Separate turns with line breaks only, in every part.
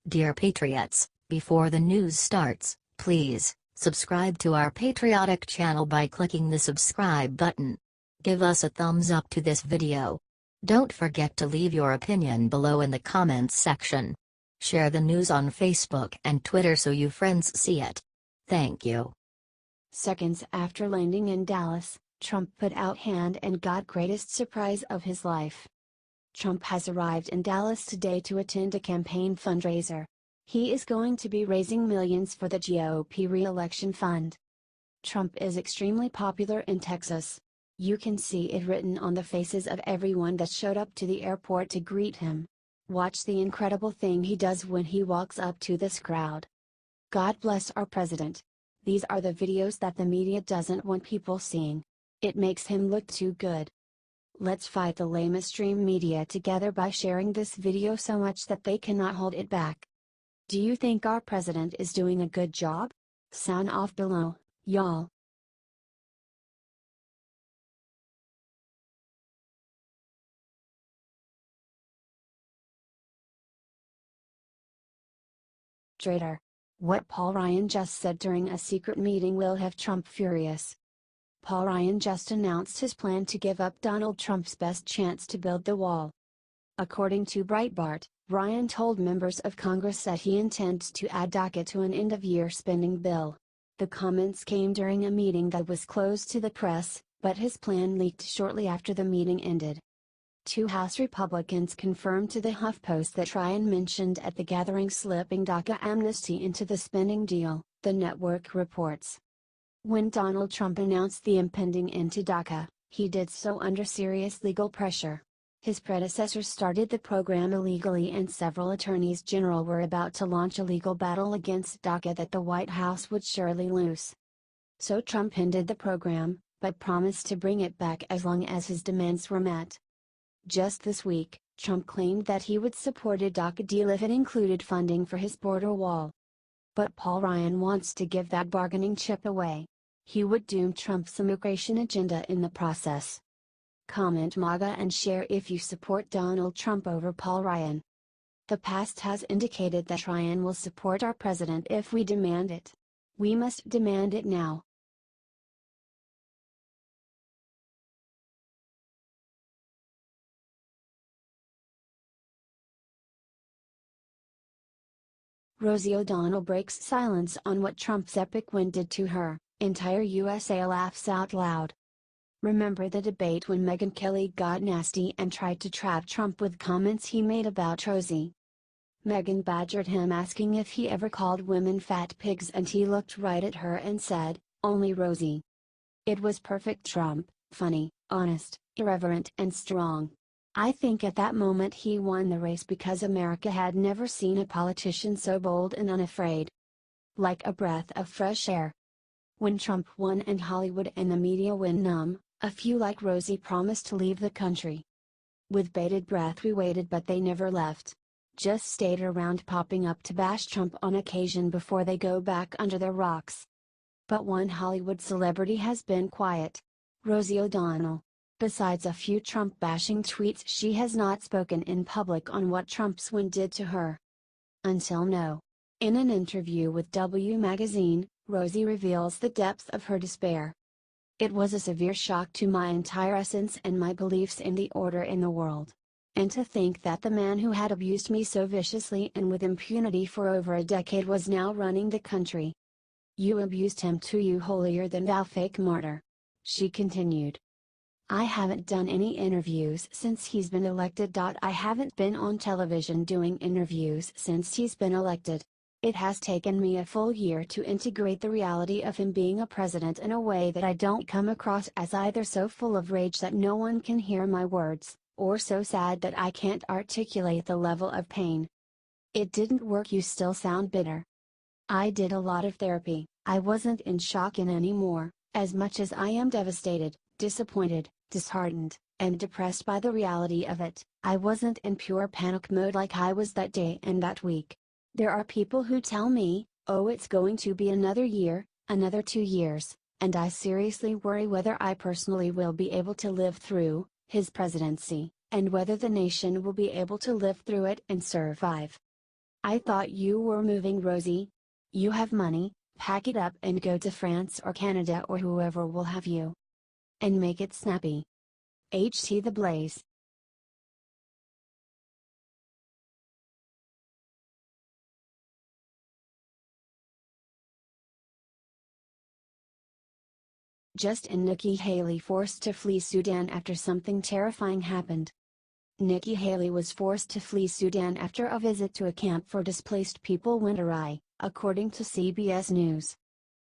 Dear Patriots, before the news starts, please subscribe to our patriotic channel by clicking the subscribe button. Give us a thumbs up to this video. Don't forget to leave your opinion below in the comments section. Share the news on Facebook and Twitter so your friends see it. Thank you.
Seconds after landing in Dallas, Trump put out hand and got greatest surprise of his life. Trump has arrived in Dallas today to attend a campaign fundraiser. He is going to be raising millions for the GOP re-election fund. Trump is extremely popular in Texas. You can see it written on the faces of everyone that showed up to the airport to greet him. Watch the incredible thing he does when he walks up to this crowd. God bless our president. These are the videos that the media doesn't want people seeing. It makes him look too good. Let's fight the lamestream media together by sharing this video so much that they cannot hold it back. Do you think our president is doing a good job? Sound off below, y'all. Traitor. What Paul Ryan just said during a secret meeting will have Trump furious. Paul Ryan just announced his plan to give up Donald Trump's best chance to build the wall. According to Breitbart, Ryan told members of Congress that he intends to add DACA to an end-of-year spending bill. The comments came during a meeting that was closed to the press, but his plan leaked shortly after the meeting ended. Two House Republicans confirmed to the HuffPost that Ryan mentioned at the gathering slipping DACA amnesty into the spending deal, the network reports. When Donald Trump announced the impending end to DACA, he did so under serious legal pressure. His predecessors started the program illegally and several attorneys general were about to launch a legal battle against DACA that the White House would surely lose. So Trump ended the program, but promised to bring it back as long as his demands were met. Just this week, Trump claimed that he would support a DACA deal if it included funding for his border wall. But Paul Ryan wants to give that bargaining chip away. He would doom Trump's immigration agenda in the process. Comment MAGA and share if you support Donald Trump over Paul Ryan. The past has indicated that Ryan will support our president if we demand it. We must demand it now. Rosie O'Donnell breaks silence on what Trump's epic win did to her. Entire USA laughs out loud. Remember the debate when Megyn Kelly got nasty and tried to trap Trump with comments he made about Rosie? Megyn badgered him asking if he ever called women fat pigs and he looked right at her and said, "Only Rosie." It was perfect Trump, funny, honest, irreverent and strong. I think at that moment he won the race because America had never seen a politician so bold and unafraid. Like a breath of fresh air. When Trump won and Hollywood and the media went numb, a few like Rosie promised to leave the country. With bated breath we waited but they never left. Just stayed around popping up to bash Trump on occasion before they go back under their rocks. But one Hollywood celebrity has been quiet. Rosie O'Donnell. Besides a few Trump-bashing tweets she has not spoken in public on what Trump's win did to her. Until now. In an interview with W Magazine, Rosie reveals the depth of her despair. It was a severe shock to my entire essence and my beliefs in the order in the world. And to think that the man who had abused me so viciously and with impunity for over a decade was now running the country. You abused him too, you holier than thou fake martyr. She continued. I haven't done any interviews since he's been elected. I haven't been on television doing interviews since he's been elected. It has taken me a full year to integrate the reality of him being a president in a way that I don't come across as either so full of rage that no one can hear my words, or so sad that I can't articulate the level of pain. It didn't work. You still sound bitter. I did a lot of therapy. I wasn't in shock anymore, as much as I am devastated, disappointed, disheartened, and depressed by the reality of it. I wasn't in pure panic mode like I was that day and that week. There are people who tell me, oh, it's going to be another year, another 2 years, and I seriously worry whether I personally will be able to live through his presidency, and whether the nation will be able to live through it and survive. I thought you were moving, Rosie. You have money, pack it up and go to France or Canada or whoever will have you. And make it snappy. HT the Blaze. Just and Nikki Haley forced to flee Sudan after something terrifying happened. Nikki Haley was forced to flee Sudan after a visit to a camp for displaced people went awry, according to CBS News.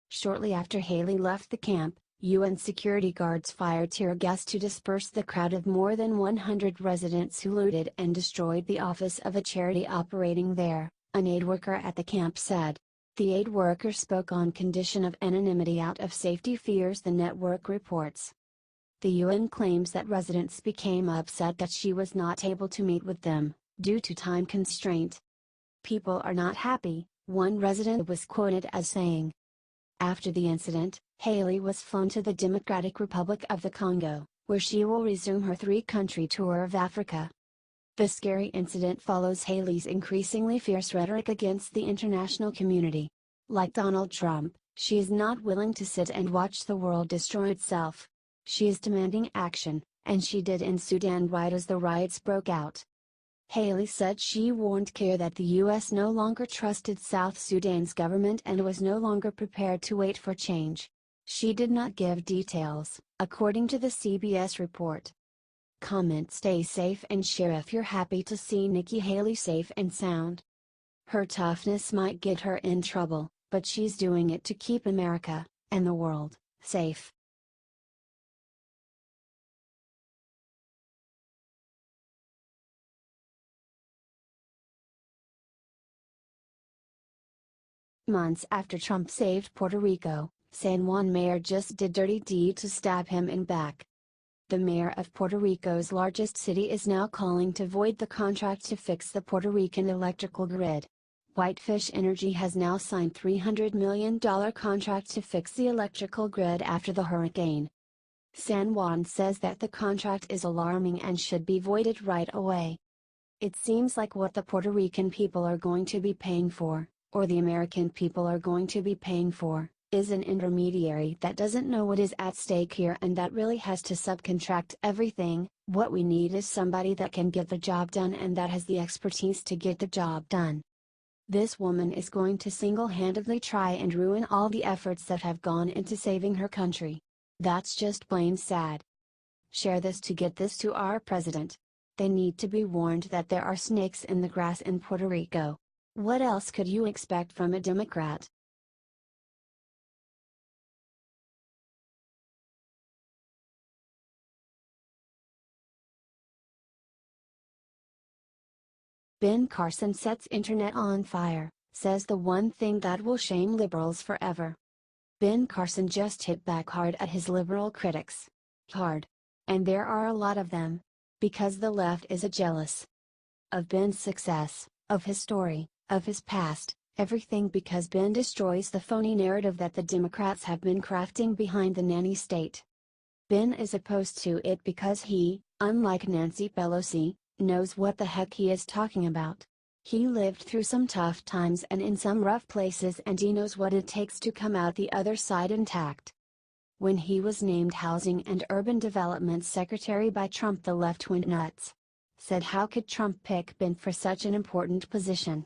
Shortly after Haley left the camp, UN security guards fired tear gas to disperse the crowd of more than 100 residents who looted and destroyed the office of a charity operating there, an aid worker at the camp said. The aid worker spoke on condition of anonymity out of safety fears, the network reports. The UN claims that residents became upset that she was not able to meet with them, due to time constraint. People are not happy, one resident was quoted as saying. After the incident, Haley was flown to the Democratic Republic of the Congo, where she will resume her three-country tour of Africa. The scary incident follows Haley's increasingly fierce rhetoric against the international community. Like Donald Trump, she is not willing to sit and watch the world destroy itself. She is demanding action, and she did in Sudan right as the riots broke out. Haley said she warned CARE that the U.S. no longer trusted South Sudan's government and was no longer prepared to wait for change. She did not give details, according to the CBS report. Comment, stay safe and share if you're happy to see Nikki Haley safe and sound. Her toughness might get her in trouble, but she's doing it to keep America, and the world, safe. Months after Trump saved Puerto Rico, San Juan mayor just did dirty deed to stab him in back. The mayor of Puerto Rico's largest city is now calling to void the contract to fix the Puerto Rican electrical grid. Whitefish Energy has now signed $300 million contract to fix the electrical grid after the hurricane. San Juan says that the contract is alarming and should be voided right away. It seems like what the Puerto Rican people are going to be paying for, or the American people are going to be paying for, is an intermediary that doesn't know what is at stake here and that really has to subcontract everything. What we need is somebody that can get the job done and that has the expertise to get the job done. This woman is going to single-handedly try and ruin all the efforts that have gone into saving her country. That's just plain sad. Share this to get this to our president. They need to be warned that there are snakes in the grass in Puerto Rico. What else could you expect from a Democrat? Ben Carson sets internet on fire, says the one thing that will shame liberals forever. Ben Carson just hit back hard at his liberal critics. Hard. And there are a lot of them. Because the left is jealous of Ben's success, of his story, of his past, everything, because Ben destroys the phony narrative that the Democrats have been crafting behind the nanny state. Ben is opposed to it because he, unlike Nancy Pelosi, knows what the heck he is talking about. He lived through some tough times and in some rough places, and he knows what it takes to come out the other side intact. When he was named Housing and Urban Development Secretary by Trump, the left went nuts. Said how could Trump pick Ben for such an important position?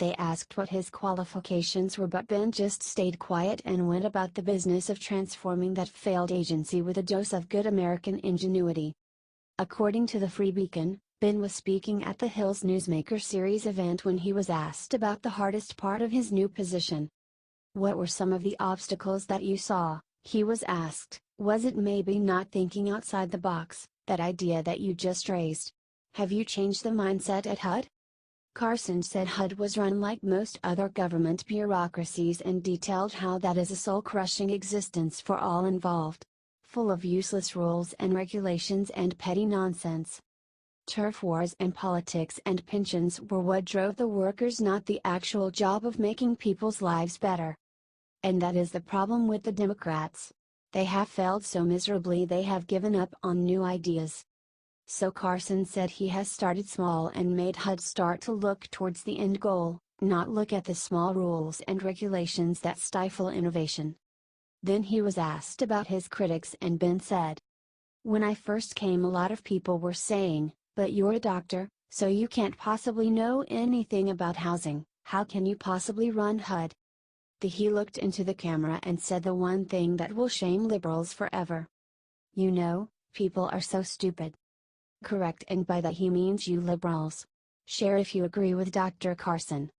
They asked what his qualifications were, but Ben just stayed quiet and went about the business of transforming that failed agency with a dose of good American ingenuity. According to the Free Beacon, Ben was speaking at the Hills Newsmaker Series event when he was asked about the hardest part of his new position. What were some of the obstacles that you saw? He was asked. Was it maybe not thinking outside the box, that idea that you just raised? Have you changed the mindset at HUD? Carson said HUD was run like most other government bureaucracies and detailed how that is a soul-crushing existence for all involved. Full of useless rules and regulations and petty nonsense. Turf wars and politics and pensions were what drove the workers, not the actual job of making people's lives better. And that is the problem with the Democrats. They have failed so miserably they have given up on new ideas. So Carson said he has started small and made HUD start to look towards the end goal, not look at the small rules and regulations that stifle innovation. Then he was asked about his critics and Ben said, "When I first came, a lot of people were saying, but you're a doctor, so you can't possibly know anything about housing, how can you possibly run HUD?" He looked into the camera and said the one thing that will shame liberals forever. "You know, people are so stupid." Correct, and by that he means you liberals. Share if you agree with Dr. Carson.